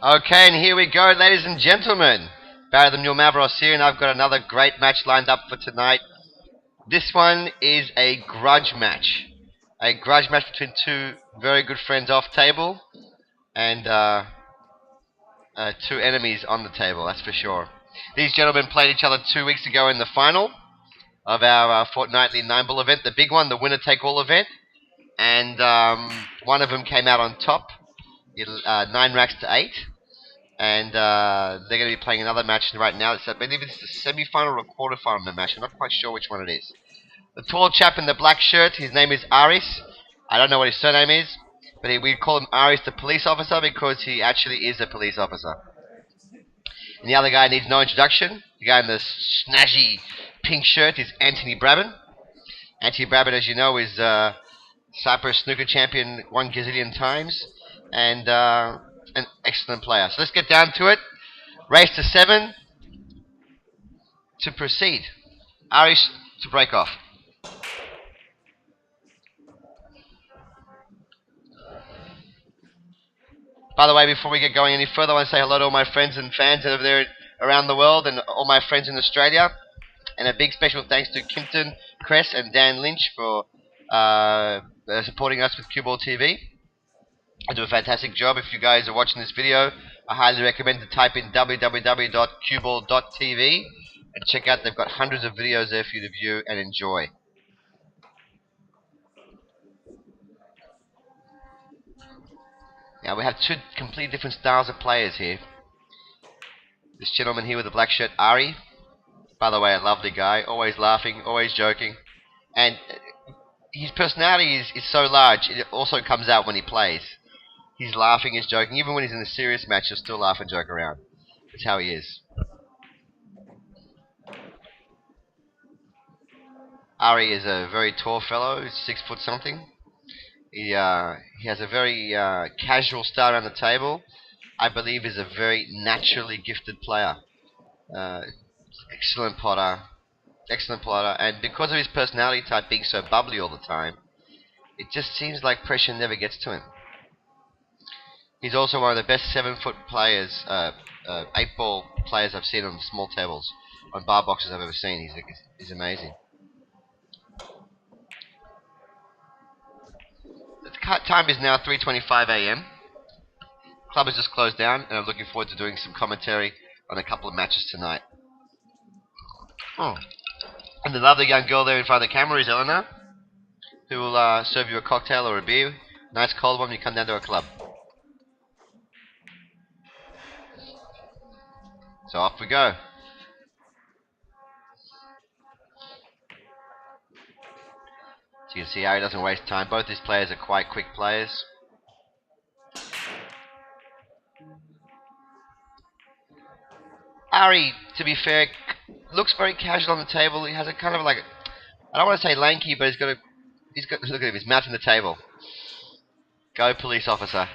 Okay, and here we go, ladies and gentlemen. Barry the Mule Mavros here, and I've got another great match lined up for tonight. This one is a grudge match. A grudge match between two very good friends off table, and two enemies on the table, that's for sure. These gentlemen played each other 2 weeks ago in the final of our fortnightly 9-ball event, the big one, the winner-take-all event. And one of them came out on top, 9 racks to 8. And they're going to be playing another match right now. I believe it's the semi-final or quarter-final match. I'm not quite sure which one it is. The tall chap in the black shirt, his name is Aris. I don't know what his surname is, but we call him Aris the police officer because he actually is a police officer. And the other guy needs no introduction. The guy in the snazzy pink shirt is Antony Brabin. Antony Brabin, as you know, is Cyprus snooker champion 1 gazillion times, and an excellent player. So let's get down to it. Race to 7 to proceed. Aris to break off. By the way, before we get going any further, I want to say hello to all my friends and fans over there around the world, and all my friends in Australia. And a big special thanks to Kimpton, Cress, and Dan Lynch for supporting us with Cue Ball TV. I do a fantastic job. If you guys are watching this video, I highly recommend to type in www.cueball.tv and check out. They've got hundreds of videos there for you to view and enjoy. Now we have two completely different styles of players here. This gentleman here with the black shirt, Ari. By the way, a lovely guy, always laughing, always joking. And his personality is so large, it also comes out when he plays. He's laughing, he's joking. Even when he's in a serious match, he'll still laugh and joke around. That's how he is. Ari is a very tall fellow, he's 6 foot something. He has a very casual style around the table. I believe is a very naturally gifted player. Excellent potter. Excellent plotter. And because of his personality type being so bubbly all the time, it just seems like pressure never gets to him. He's also one of the best 7-foot players, 8-ball players I've seen on small tables, on bar boxes I've ever seen. He's amazing. The time is now 3:25 a.m. Club has just closed down, and I'm looking forward to doing some commentary on a couple of matches tonight. Oh. And the lovely young girl there in front of the camera is Eleanor, who will serve you a cocktail or a beer. Nice cold one when you come down to our club. So off we go. So you can see how he doesn't waste time. Both these players are quite quick players. Ari, to be fair, looks very casual on the table. He has a kind of like, I don't want to say lanky, but he's got, look at him, he's mounting the table. Go police officer.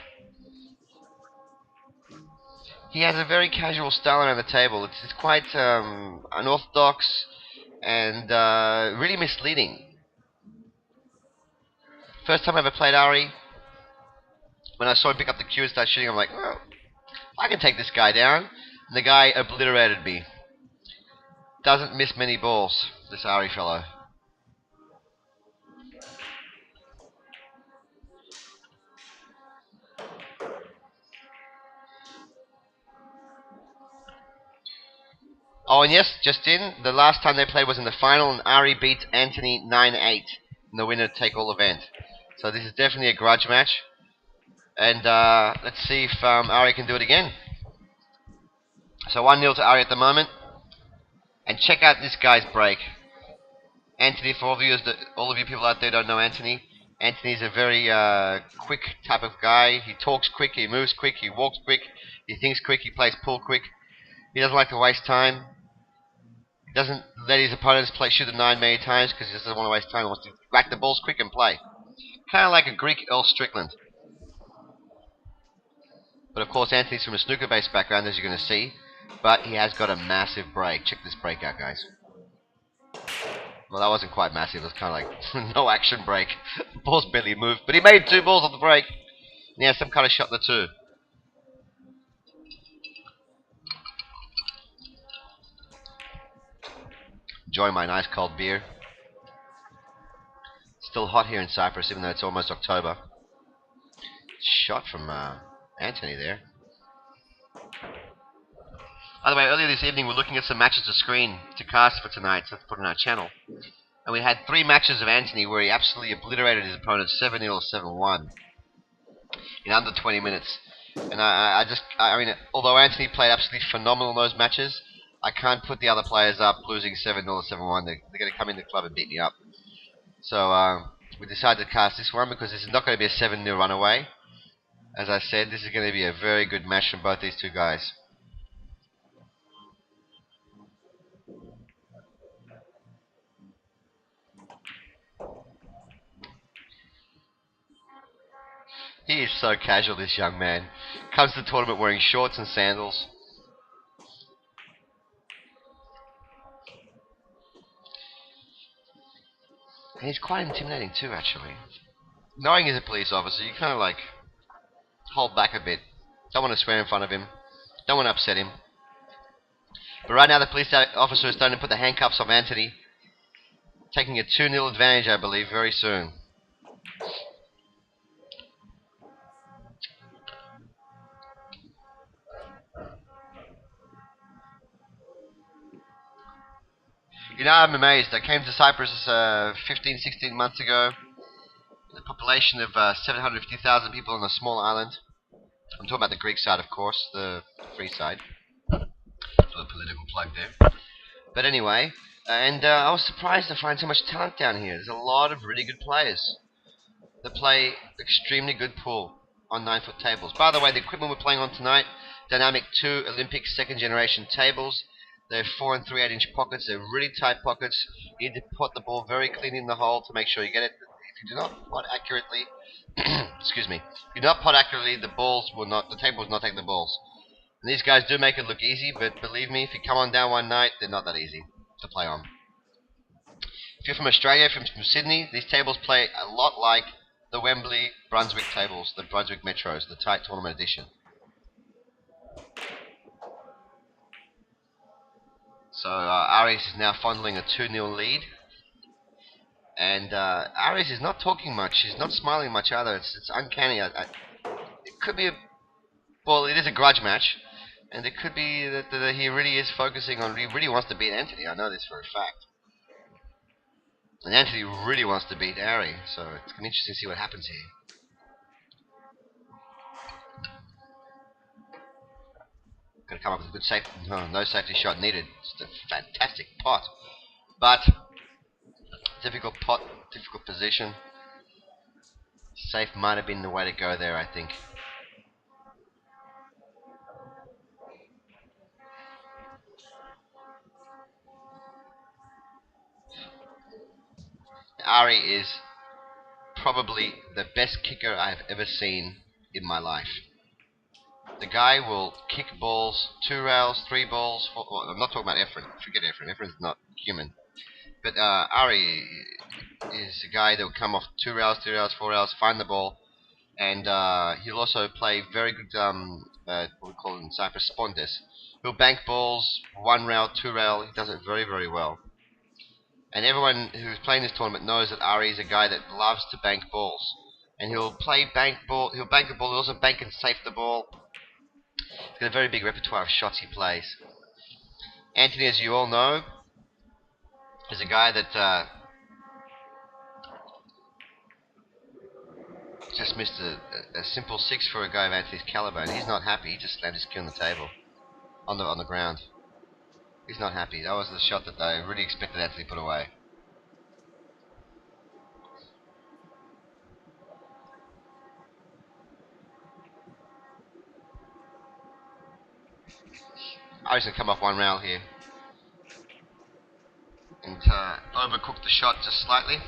He has a very casual style around the table. It's quite unorthodox and really misleading. First time I ever played Ari, when I saw him pick up the cue and start shooting, I'm like, well, I can take this guy down. And the guy obliterated me. Doesn't miss many balls, this Ari fellow. Oh, and yes, just in, the last time they played was in the final, and Ari beat Antony 9-8 in the winner-take-all event. So this is definitely a grudge match. And let's see if Ari can do it again. So 1-0 to Ari at the moment. And check out this guy's break. Antony, for all of you people out there who don't know Antony, Antony's a very quick type of guy. He talks quick, he moves quick, he walks quick, he thinks quick, he plays pool quick. He doesn't like to waste time. He doesn't let his opponents shoot the 9 many times because he doesn't want to waste time. He wants to whack the balls quick and play. Kind of like a Greek Earl Strickland. But of course, Antony's from a snooker-based background, as you're going to see. But he has got a massive break. Check this break out, guys. Well, that wasn't quite massive. It was kind of like no action break. The balls barely moved. But he made 2 balls on the break. And he has some kind of shot in the 2. enjoying my nice cold beer. Still hot here in Cyprus, even though it's almost October. Shot from Antony there. By the way, earlier this evening we were looking at some matches to screen to cast for tonight to put on our channel. And we had 3 matches of Antony where he absolutely obliterated his opponent 7-0 or 7-1 in under 20 minutes. And I mean, although Antony played absolutely phenomenal in those matches, I can't put the other players up losing 7-0 or 7-1. They're going to come in the club and beat me up. So we decided to cast this one because this is not going to be a 7-0 runaway. As I said, this is going to be a very good match from both these two guys. He is so casual, this young man. Comes to the tournament wearing shorts and sandals. And he's quite intimidating too, actually. Knowing he's a police officer, you kind of like hold back a bit. Don't want to swear in front of him. Don't want to upset him. But right now the police officer is starting to put the handcuffs on Antony. Taking a 2-0 advantage, I believe, very soon. You know, I'm amazed. I came to Cyprus 15, 16 months ago. A population of 750,000 people on a small island. I'm talking about the Greek side, of course, the free side. A political plug there. But anyway, and I was surprised to find so much talent down here. There's a lot of really good players that play extremely good pool on 9-foot tables. By the way, the equipment we're playing on tonight, Dynamic 2 Olympic second generation tables. They're 4 and 3/8 inch pockets. They're really tight pockets. You need to put the ball very clean in the hole to make sure you get it. If you do not pot accurately, excuse me, if you do not pot accurately, the table will not take the balls. And these guys do make it look easy, but believe me, if you come on down one night, they're not that easy to play on. If you're from Australia, from Sydney, these tables play a lot like the Wembley Brunswick tables, the Brunswick Metros, the tight tournament edition. So Aries is now fondling a 2-0 lead. And Aries is not talking much. He's not smiling much either. It's uncanny. It could be well, it is a grudge match. And it could be that he really is focusing on, he really wants to beat Antony. I know this for a fact. And Antony really wants to beat Ari. So it's going to be interesting to see what happens here. Going to come up with a good safety. No safety shot needed. It's a fantastic pot. But difficult pot, difficult position. Safe might have been the way to go there, I think. Ari is probably the best kicker I've ever seen in my life. The guy will kick balls 2 rails, 3 balls. Well, I'm not talking about Efren. Forget Efren. Efren's not human. But Ari is a guy that will come off 2 rails, 3 rails, 4 rails, find the ball, and he'll also play very good, what we call in Cyprus, spondes. He'll bank balls 1 rail, 2 rail. He does it very, very well. And everyone who's playing this tournament knows that Ari is a guy that loves to bank balls. And he'll bank a ball, he'll also bank and safe the ball. He's got a very big repertoire of shots he plays. Antony, as you all know, is a guy that just missed a simple 6 for a guy of Antony's caliber, and he's not happy. He just slammed his cue on the table, on the ground. He's not happy. That was the shot that I really expected Antony to put away. I was going to come off 1 rail here and overcook the shot just slightly.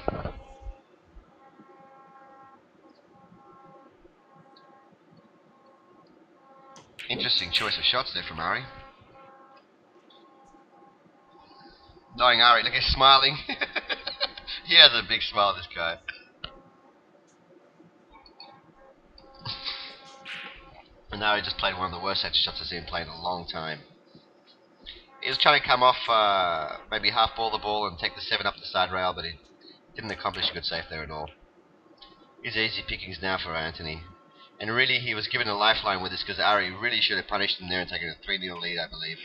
Interesting choice of shots there from Ari. Knowing Ari, look, he's smiling. He has a big smile, this guy. And Ari just played one of the worst set shots I've seen play in a long time. He was trying to come off, maybe half ball the ball and take the 7 up the side rail, but he didn't accomplish a good save there at all. He's easy pickings now for Antony. And really, he was given a lifeline with this because Ari really should have punished him there and taken a 3-0 lead, I believe.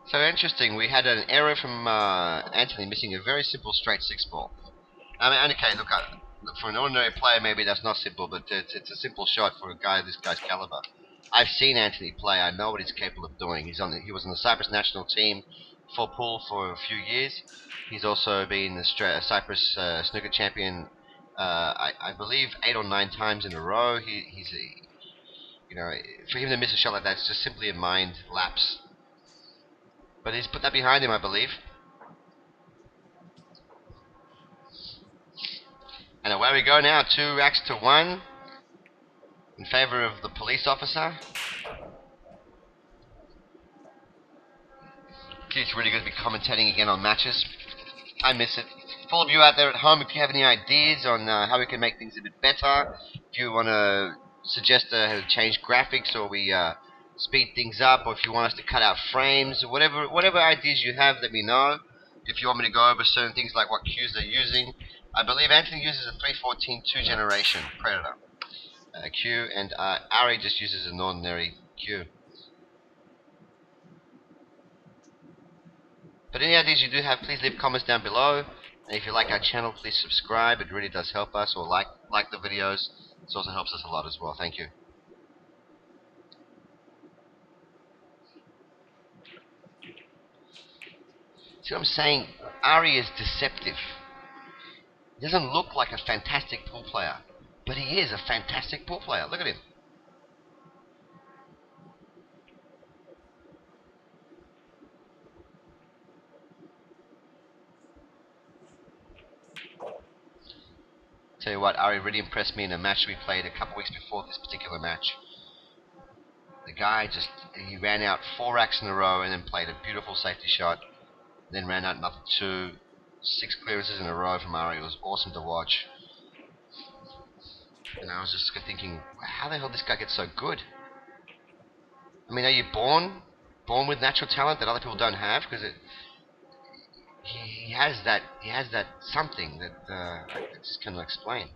So interesting, we had an error from Antony missing a very simple straight 6 ball. I mean, okay, look, for an ordinary player, maybe that's not simple, but it's a simple shot for a guy of this guy's caliber. I've seen Antony play. I know what he's capable of doing. He was on the Cyprus national team for pool for a few years. He's also been a Cyprus snooker champion. I believe 8 or 9 times in a row. He's for him to miss a shot like that, it's just simply a mind lapse. But he's put that behind him, I believe. And away we go now, 2 racks to 1 in favour of the police officer. It's really good to be commentating again on matches. I miss it. For all of you out there at home, if you have any ideas on how we can make things a bit better, if you want to suggest how to change graphics or we speed things up, or if you want us to cut out frames, or whatever ideas you have, let me know. If you want me to go over certain things like what cues they're using. I believe Antony uses a 314 2-generation Predator cue, and Ari just uses an ordinary cue. But any ideas you do have, please leave comments down below. And if you like our channel, please subscribe. It really does help us. Or like the videos. It also helps us a lot as well. Thank you. See what I'm saying? Ari is deceptive. He doesn't look like a fantastic pool player. But he is a fantastic pool player. Look at him. Tell you what, Ari really impressed me in a match we played a couple weeks before this particular match. The guy he ran out 4 racks in a row and then played a beautiful safety shot. Then ran out another 2. 6 clearances in a row from Ari. It was awesome to watch. And I was just thinking, how the hell did this guy get so good? I mean, are you born with natural talent that other people don't have? Because he has that something that I just cannot explain.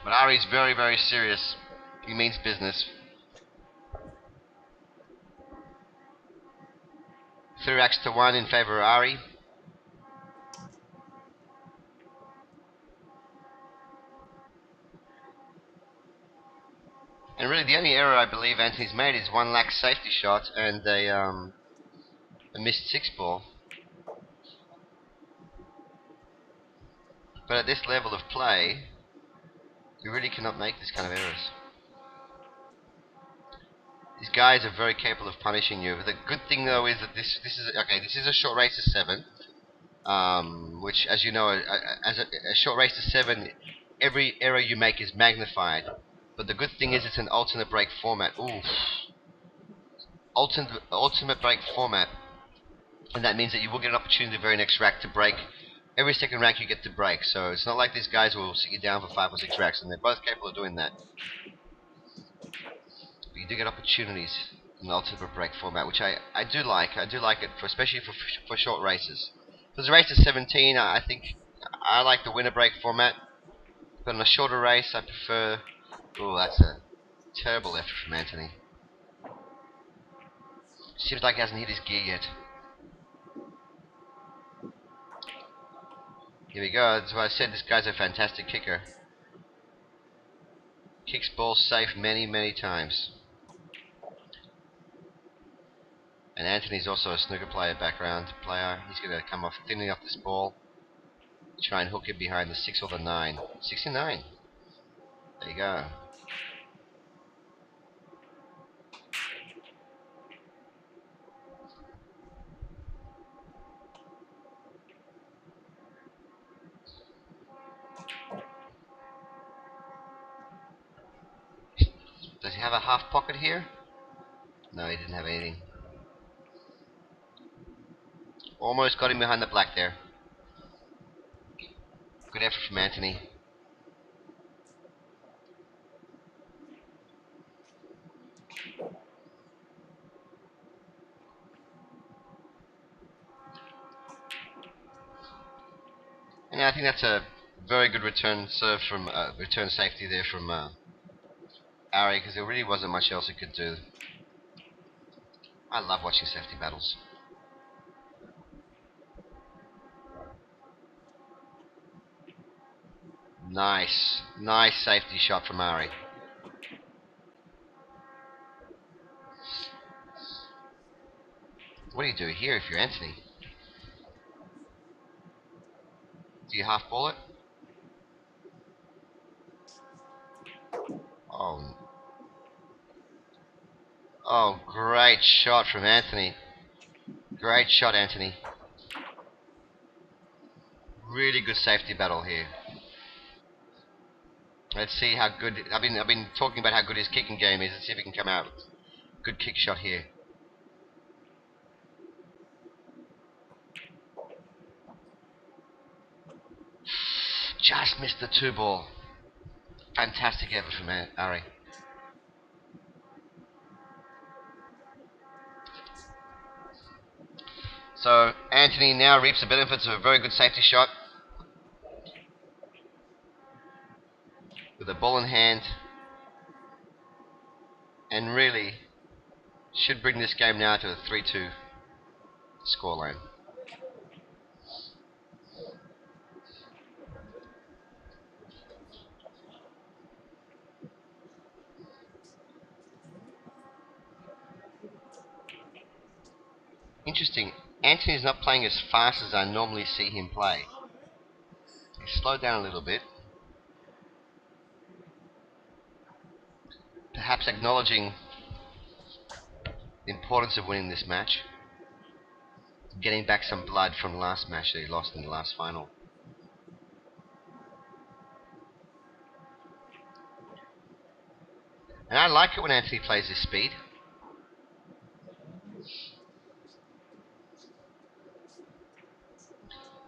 But Ari's very, very serious. He means business. 3 racks to 1 in favour of Ari. And really, the only error I believe Antony's made is 1 lack safety shot and a missed 6 ball. But at this level of play, you really cannot make this kind of errors. These guys are very capable of punishing you. But the good thing though is that this is a short race to 7, which, as you know, as a short race to 7, every error you make is magnified. But the good thing is it's an alternate break format. Ooh, ultimate break format, and that means that you will get an opportunity the very next rack to break. Every second rack you get to break, so it's not like these guys will sit you down for 5 or 6 racks, and they're both capable of doing that. But you do get opportunities in the ultimate break format, which I do like. I do like it, especially for short races. For the race of 17, I think I like the winner break format. But in a shorter race, I prefer... Oh, that's a terrible effort from Antony. Seems like he hasn't hit his gear yet. Here we go. That's why I said this guy's a fantastic kicker. Kicks balls safe many, many times. And Antony's also a snooker player background player. He's going to come off thinning off this ball. Try and hook it behind the 6 or the 9. 69. There you go. Does he have a half pocket here? No, he didn't have anything. Almost got him behind the black there. Good effort from Antony. And I think that's a very good return serve from return safety there from Ari, because there really wasn't much else he could do. I love watching safety battles. Nice safety shot from Ari. What do you do here if you're Antony? Do you half ball it? Oh, great shot from Antony. Great shot, Antony. Really good safety battle here. Let's see how good. I've been talking about how good his kicking game is. Let's see if he can come out. Good kick shot here. Just missed the 2-ball. Fantastic effort from Ari. So Antony now reaps the benefits of a very good safety shot with a ball in hand, and really should bring this game now to a 3-2 scoreline. Interesting. Antony's not playing as fast as I normally see him play. He's slowed down a little bit. Perhaps acknowledging the importance of winning this match. Getting back some blood from the last match that he lost in the last final. And I like it when Antony plays his speed.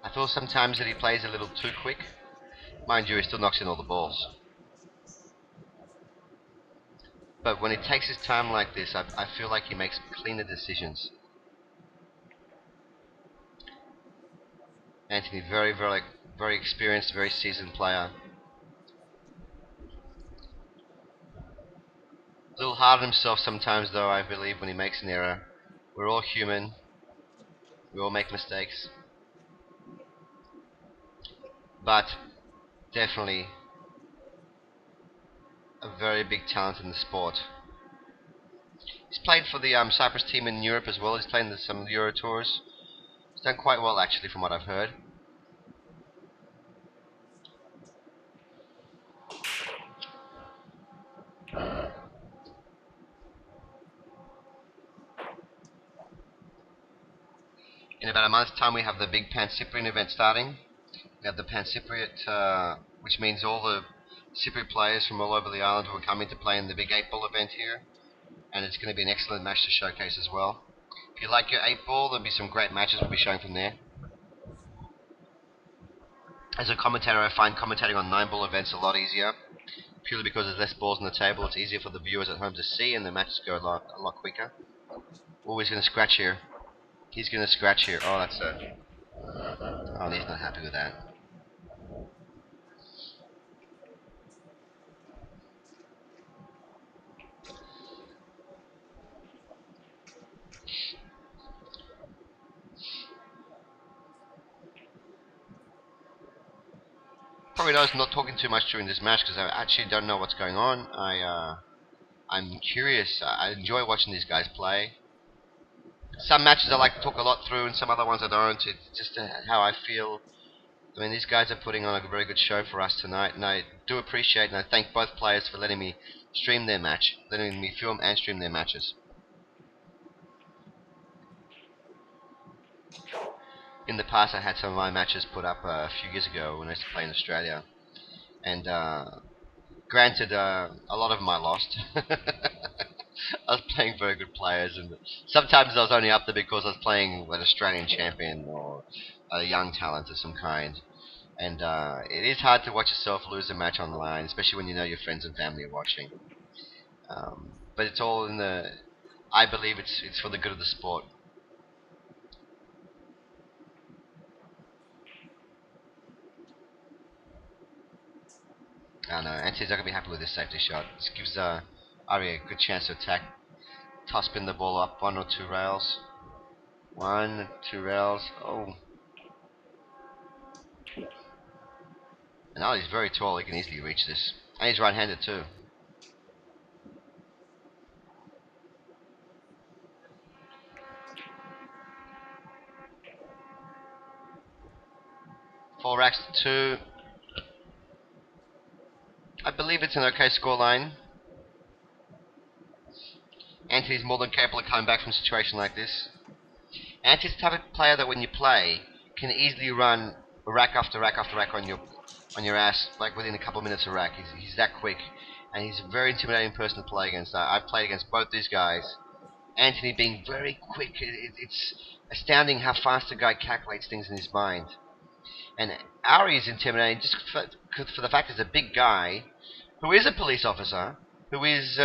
I feel sometimes that he plays a little too quick. Mind you, he still knocks in all the balls. But when he takes his time like this, I feel like he makes cleaner decisions. Antony, very experienced, very seasoned player. A little hard on himself sometimes, though, I believe, when he makes an error. We're all human. We all make mistakes. But definitely a very big talent in the sport. He's played for the Cyprus team in Europe as well. He's played in some Euro tours. He's done quite well, actually, from what I've heard. In about a month's time, we have the big Pan-Cypriot event starting. We have the Pan-Cypriot, which means all the Cypriot players from all over the island who are coming to play in the big 8-ball event here. And it's going to be an excellent match to showcase as well. If you like your 8-ball, there'll be some great matches we'll be showing from there. As a commentator, I find commentating on 9-ball events a lot easier. Purely because there's less balls on the table, it's easier for the viewers at home to see, and the matches go a lot quicker. Oh, he's going to scratch here. He's going to scratch here. Oh, that's a... Oh, he's not happy with that. Probably knows I'm not talking too much during this match because I actually don't know what's going on. I'm curious. I enjoy watching these guys play. Some matches I like to talk a lot through, and some other ones I don't. It's just how I feel. I mean, these guys are putting on a very good show for us tonight, and I do appreciate and I thank both players for letting me stream their match, letting me film and stream their matches. In the past, I had some of my matches put up a few years ago when I used to play in Australia, and granted, a lot of them I lost. I was playing very good players, and sometimes I was only up there because I was playing an Australian champion or a young talent of some kind. And it is hard to watch yourself lose a match online, especially when you know your friends and family are watching. But it's all in the. I believe it's for the good of the sport. I don't know. Antony's not gonna be happy with this safety shot. This gives Ari a good chance to attack. Toss spin the ball up one or two rails. One, two rails. Oh. And Ali's very tall, he can easily reach this. And he's right-handed too. Four racks to two. I believe it's an okay scoreline. Antony's more than capable of coming back from a situation like this. Antony's the type of player that when you play can easily run rack after rack after rack on your ass, like within a couple of minutes of rack. He's that quick, and he's a very intimidating person to play against. I've played against both these guys. Antony being very quick, it's astounding how fast a guy calculates things in his mind. And Ari is intimidating just for the fact he's a big guy who is a police officer, who is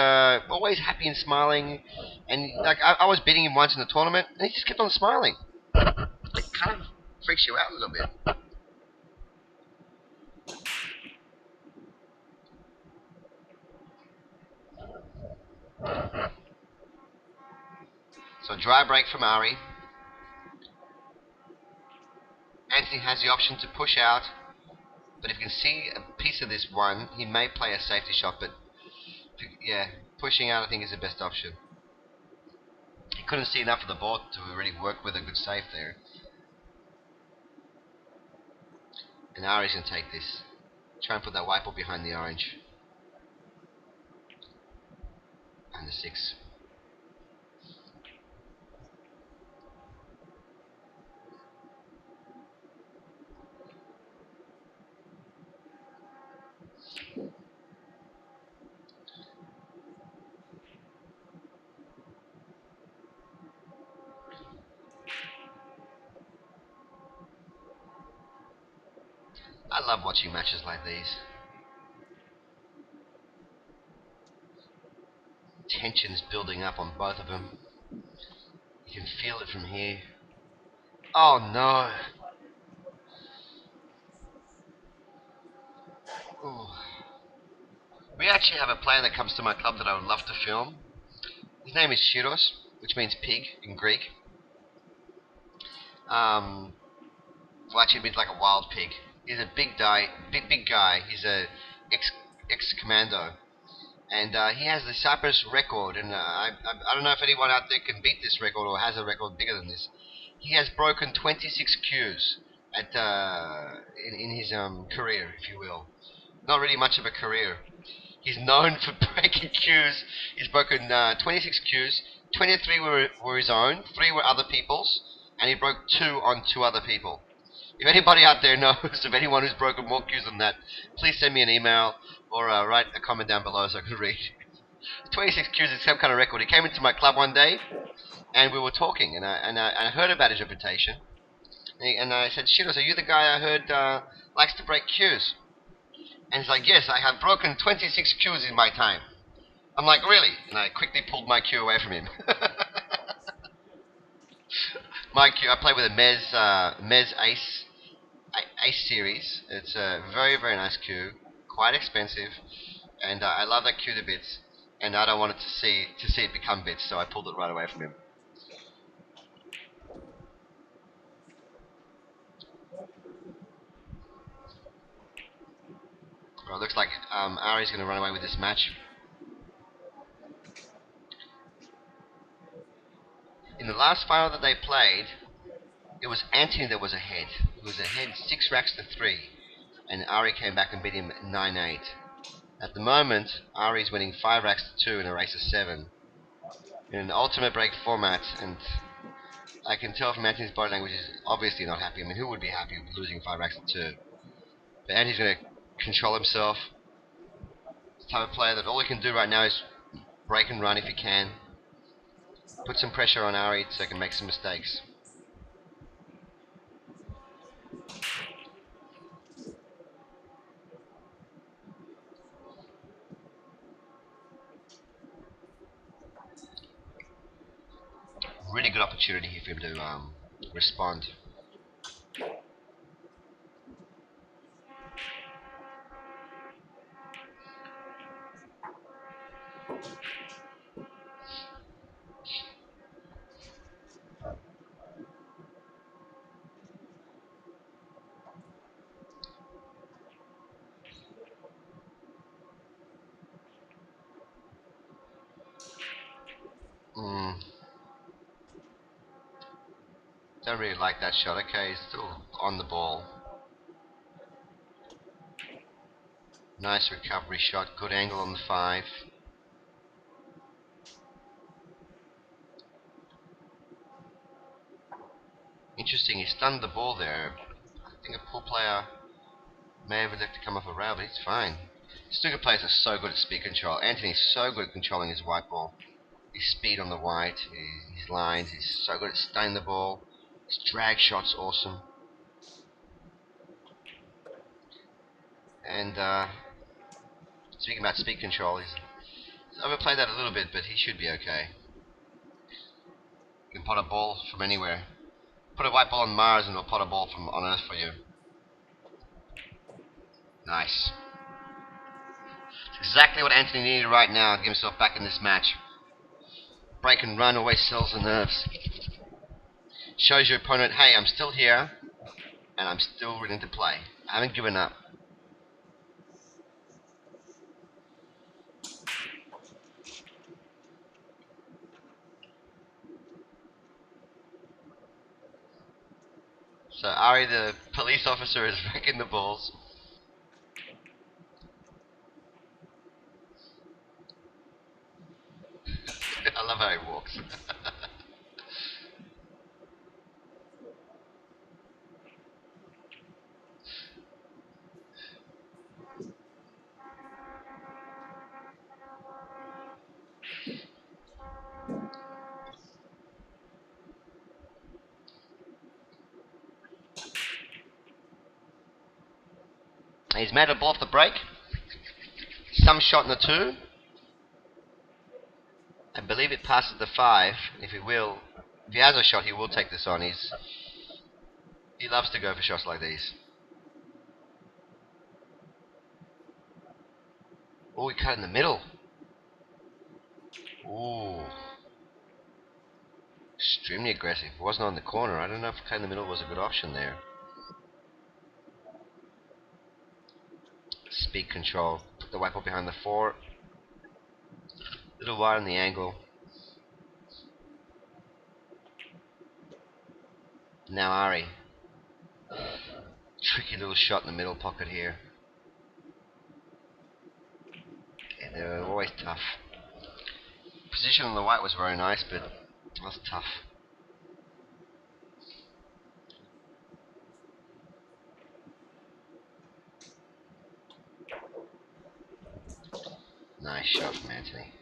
always happy and smiling. And like I was beating him once in the tournament, and he just kept on smiling. It kind of freaks you out a little bit. So dry break from Ari. Antony has the option to push out, but if you can see a piece of this one, he may play a safety shot, but yeah, pushing out I think is the best option. He couldn't see enough of the ball to really work with a good save there. And Ari's going to take this. Try and put that white ball behind the orange. And the 6. I love watching matches like these. Tension's building up on both of them. You can feel it from here. Oh no! Ooh. We actually have a player that comes to my club that I would love to film. His name is Shiros, which means pig in Greek. Well, actually, it means like a wild pig. He's a big guy. He's a ex commando, and he has the Cyprus record. And I don't know if anyone out there can beat this record or has a record bigger than this. He has broken 26 Qs at in his career, if you will. Not really much of a career. He's known for breaking Qs. He's broken 26 Qs. 23 were his own, 3 were other people's, and he broke 2 on 2 other people. If anybody out there knows of anyone who's broken more Qs than that, please send me an email or write a comment down below so I can read. 26 Qs is some kind of record. He came into my club one day, and we were talking, and I heard about his reputation. And I said, "Shiros, are you the guy I heard likes to break Qs?" And he's like, "Yes, I have broken 26 Qs in my time." I'm like, "Really?" And I quickly pulled my Q away from him. My Q, I play with a Mez Ace series. It's a very, very nice Q, quite expensive, and I love that Q to bits. And I don't want it to see it become bits, so I pulled it right away from him. Well, it looks like Ari's going to run away with this match. In the last final that they played, it was Antony that was ahead. He was ahead 6 racks to 3, and Ari came back and beat him 9-8. At the moment, Ari's winning 5 racks to 2 in a race of 7. In an ultimate break format, and I can tell from Antony's body language he's obviously not happy. I mean, who would be happy with losing 5 racks to 2? But Antony's going to control himself. He's the type of player that all he can do right now is break and run if he can. Put some pressure on Ari so he can make some mistakes. Really good opportunity here for him to respond. Don't really like that shot. Okay, he's still on the ball. Nice recovery shot. Good angle on the 5. Interesting, he stunned the ball there. I think a pool player may have elected to come off a rail, but he's fine. Snooker players are so good at speed control. Antony's so good at controlling his white ball. His speed on the white, his lines, he's so good at stunning the ball. His drag shot's awesome. And speaking about speed control, he's overplayed that a little bit, but he should be okay. You can pot a ball from anywhere. Put a white ball on Mars and it'll pot a ball from on Earth for you. Nice. It's exactly what Antony needed right now to get himself back in this match. Break and run always sells the nerves. Shows your opponent, hey, I'm still here, and I'm still willing to play. I haven't given up. So Ari, the police officer, is wrecking the balls. I love how he walks. He's made a ball off the break. Some shot in the 2. I believe it passes the 5. If he has a shot, he will take this on. He loves to go for shots like these. Oh, he cut in the middle. Ooh. Extremely aggressive. Wasn't on the corner. I don't know if cut in the middle was a good option there. Speed control. Put the white ball behind the 4. Little wide on the angle. Now Ari. Tricky little shot in the middle pocket here. Yeah, they're always tough. Position on the white was very nice, but it was tough. Nice shot from Antony.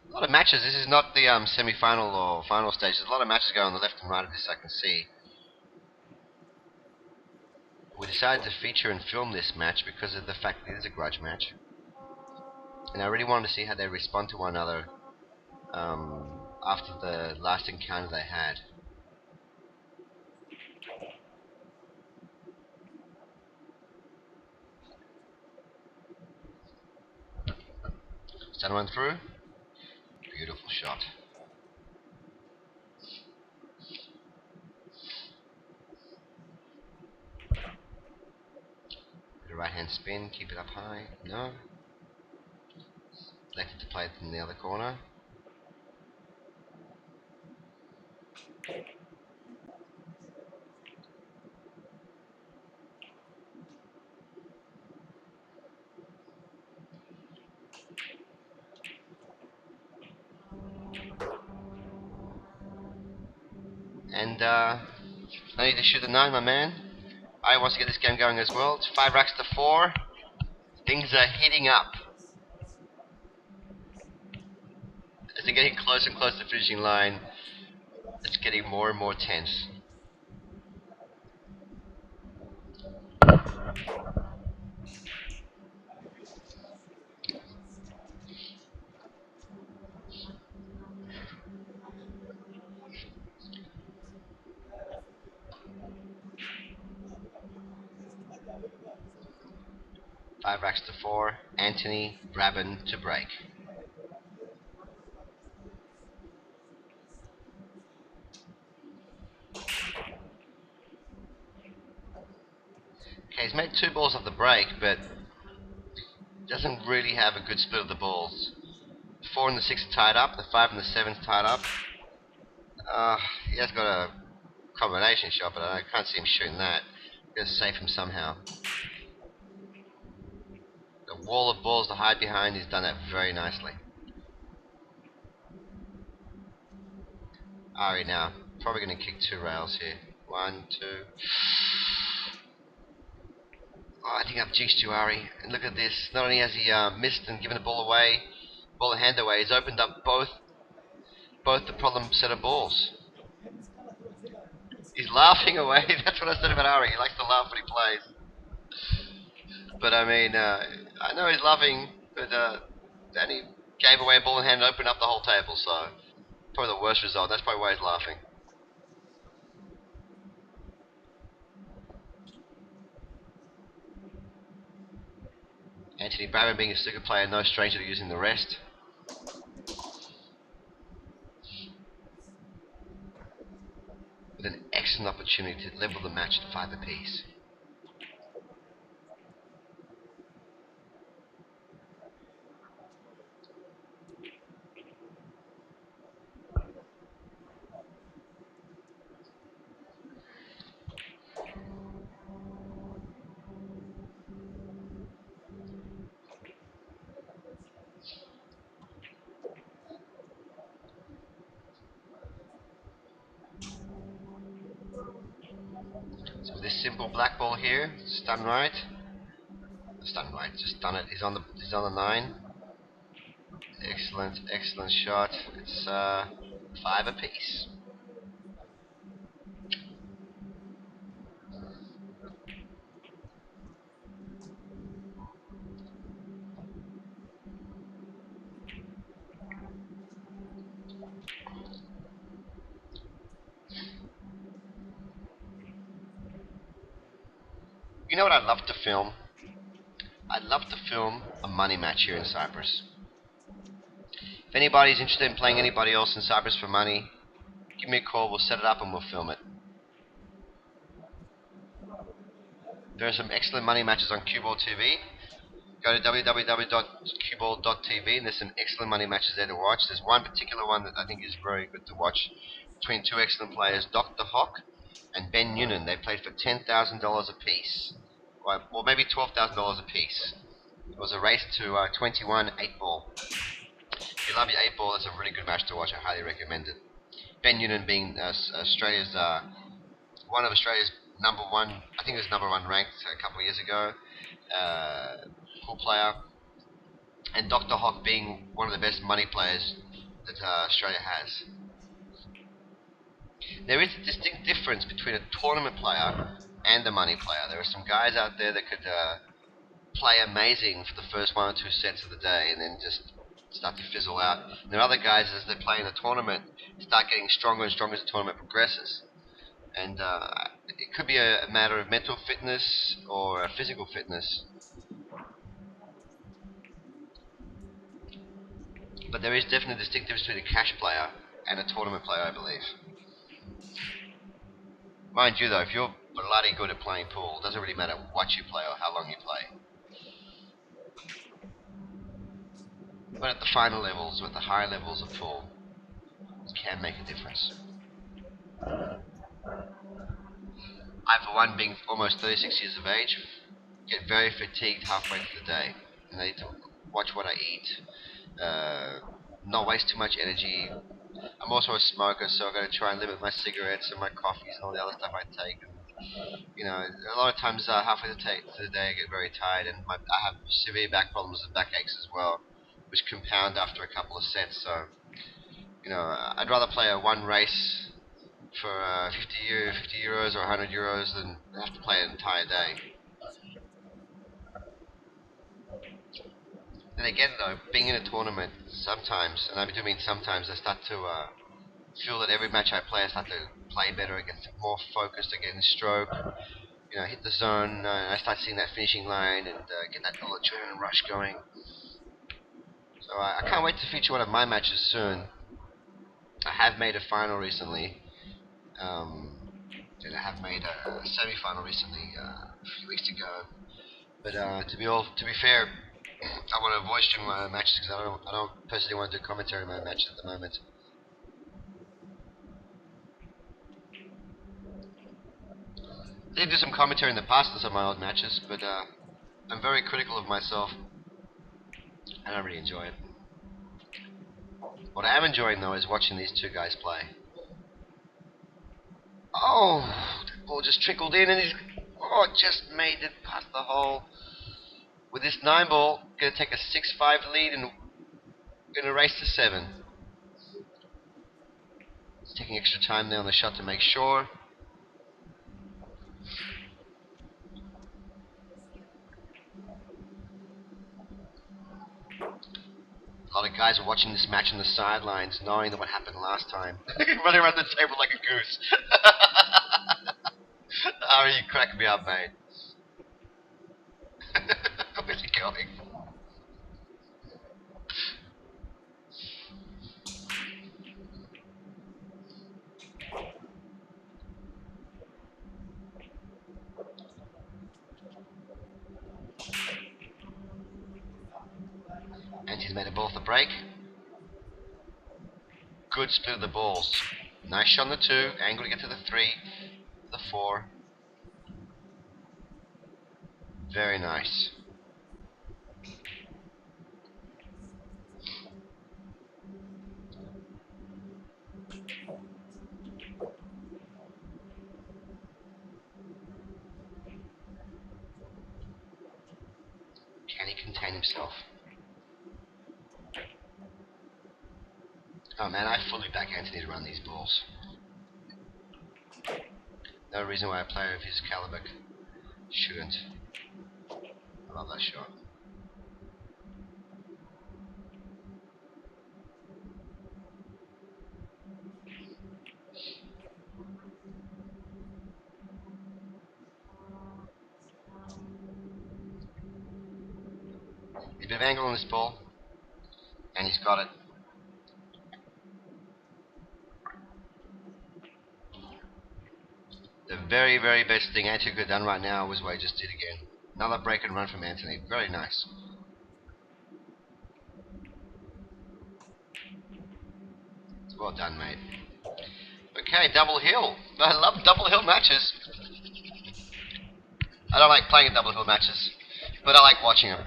A lot of matches. This is not the semi-final or final stage. There's a lot of matches going on the left and right of this, I can see. We decided to feature and film this match because of the fact that it is a grudge match. And I really wanted to see how they respond to one another after the last encounter they had. Stun one through. Beautiful shot. The right hand spin, keep it up high. No. Elected to play it in the other corner. And no need to shoot the 9, my man. I wants to get this game going as well. It's 5 racks to 4. Things are heating up. getting closer and closer to the finishing line. It's getting more and more tense. Five racks to four. Antony, Brabham to break. Okay, he's made two balls off the break, but doesn't really have a good split of the balls. The 4 and the 6 are tied up. The 5 and the 7 are tied up. He has got a combination shot, but I can't see him shooting that. Gotta save him somehow. The wall of balls to hide behind, he's done that very nicely. Ari now, probably going to kick two rails here. 1, 2. Oh, I think I've jinxed you, Ari. And look at this. Not only has he missed and given the ball away, ball and hand away, he's opened up both the problem set of balls. He's laughing away. That's what I said about Ari. He likes to laugh when he plays. But I mean, I know he's laughing, but then he gave away a ball in hand and opened up the whole table, so probably the worst result. That's probably why he's laughing. Antony Brabham, being a snooker player, no stranger to using the rest. With an excellent opportunity to level the match to 5 apiece. So with this simple black ball here, stun right. Stun right, just stun it. He's on the 9. Excellent shot. It's 5 apiece. You know what I'd love to film? I'd love to film a money match here in Cyprus. If anybody's interested in playing anybody else in Cyprus for money, give me a call, we'll set it up and we'll film it. There are some excellent money matches on Cueball TV. Go to www.cueball.tv and there's some excellent money matches there to watch. There's one particular one that I think is very good to watch between two excellent players, Dr. Hock and Ben Noonan. They played for $10,000 apiece. Or maybe $12,000 apiece. It was a race to 21 8-ball. If you love your 8-ball, it's a really good match to watch. I highly recommend it. Ben Noonan being Australia's one of Australia's number one, I think it was number one ranked a couple of years ago. Pool player. And Dr. Hock being one of the best money players that Australia has. There is a distinct difference between a tournament player and a money player. There are some guys out there that could play amazing for the first 1 or 2 sets of the day and then just start to fizzle out. And there are other guys, as they play in the tournament, start getting stronger and stronger as the tournament progresses. And it could be a matter of mental fitness or physical fitness. But there is definitely a distinct difference between a cash player and a tournament player, I believe. Mind you, though, if you're bloody good at playing pool, it doesn't really matter what you play or how long you play. But at the final levels, with the higher levels of pool, it can make a difference. I, for one, being almost 36 years of age, get very fatigued halfway through the day. And I need to watch what I eat, not waste too much energy. I'm also a smoker, so I've got to try and limit my cigarettes and my coffees and all the other stuff I take. And, you know, a lot of times halfway through the day I get very tired, and I have severe back problems and back aches as well, which compound after a couple of sets. So You know, I'd rather play a one race for 50 euros or 100 euros than have to play an entire day. Then again, though, being in a tournament, sometimes, and I do mean sometimes, I start to feel that every match I play, I start to play better, I get more focused, I get in stroke, you know, hit the zone, and I start seeing that finishing line and get that little adrenaline rush going. So I can't wait to feature one of my matches soon. I have made a final recently, and I have made a semi-final recently a few weeks ago. But to be fair, I want to avoid streaming my matches because I don't personally want to do commentary on my matches at the moment. I did do some commentary in the past on some of my old matches, but I'm very critical of myself. I don't really enjoy it. What I am enjoying though is watching these two guys play. Oh, that ball just trickled in and he's just made it past the hole. With this 9 ball, going to take a 6-5 lead and going to race to 7. He's taking extra time there on the shot to make sure. A lot of guys are watching this match on the sidelines, knowing that what happened last time. Running around the table like a goose. Oh, you crack me up, mate. Where's he going? Antony's made a ball for break. Good split of the balls. Nice shot on the 2. Angle to get to the 3. The 4. Very nice. Can he contain himself? Oh man, I fully back Antony to run these balls. No reason why a player of his caliber shouldn't. I love that shot. He's a bit of angle on this ball, and he's got it. The very, very best thing Antony could have done right now was what he just did again. Another break and run from Antony. Very nice. Well done, mate. Okay, double hill. I love double hill matches. I don't like playing in double hill matches, but I like watching them.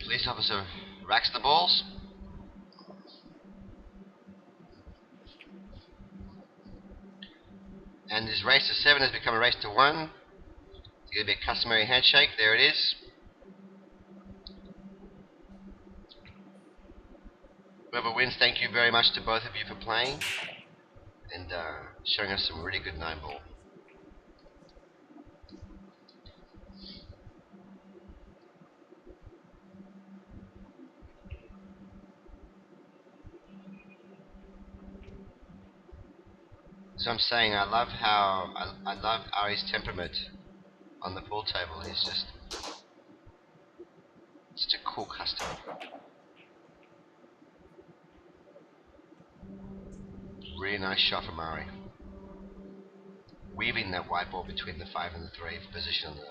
Police officer racks the balls. And this race to 7 has become a race to 1. It's going to be a customary handshake. There it is. Whoever wins, thank you very much to both of you for playing and showing us some really good 9 ball. So I'm saying I love how I love Ari's temperament on the pool table. He's just a cool customer. Really nice shot from Ari. Weaving that white ball between the 5 and the 3 for position on the.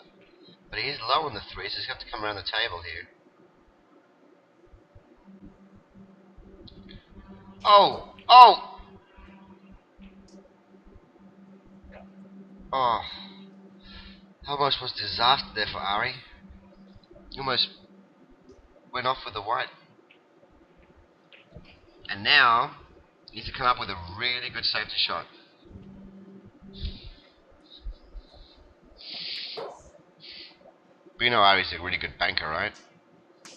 But he is low on the 3, so he's got to come around the table here. Oh! Oh! Oh. Almost was disaster there for Ari. He almost went off with the white. And now, he needs to come up with a really good safety shot. But you know Ari's a really good banker, right?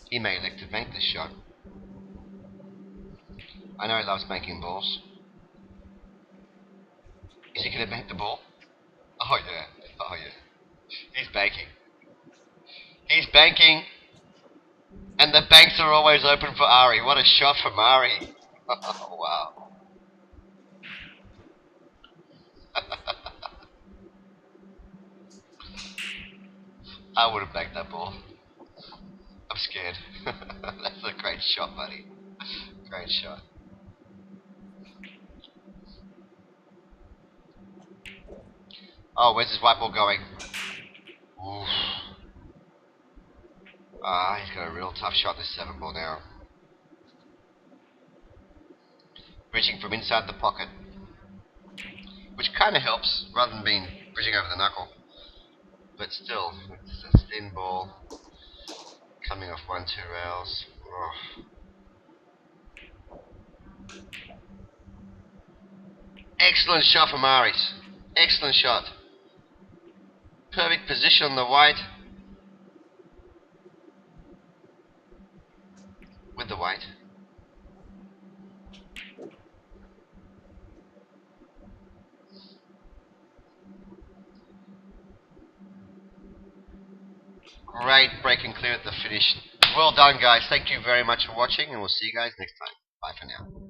He may elect to bank this shot. I know he loves banking balls. Is he going to bank the ball? Oh yeah. Oh yeah. He's banking. He's banking. And the banks are always open for Ari. What a shot from Ari. Oh, wow. I would have banked that ball. I'm scared. That's a great shot, buddy. Great shot. Oh, where's his white ball going? Oof. He's got a real tough shot, this 7 ball now. Bridging from inside the pocket. Which kind of helps, rather than being bridging over the knuckle. But still, it's a thin ball. Coming off 1-2 rails. Oh. Excellent shot from Aris. Excellent shot. Perfect position on the white. With the white. Great break and clear at the finish. Well done, guys. Thank you very much for watching, and we'll see you guys next time. Bye for now.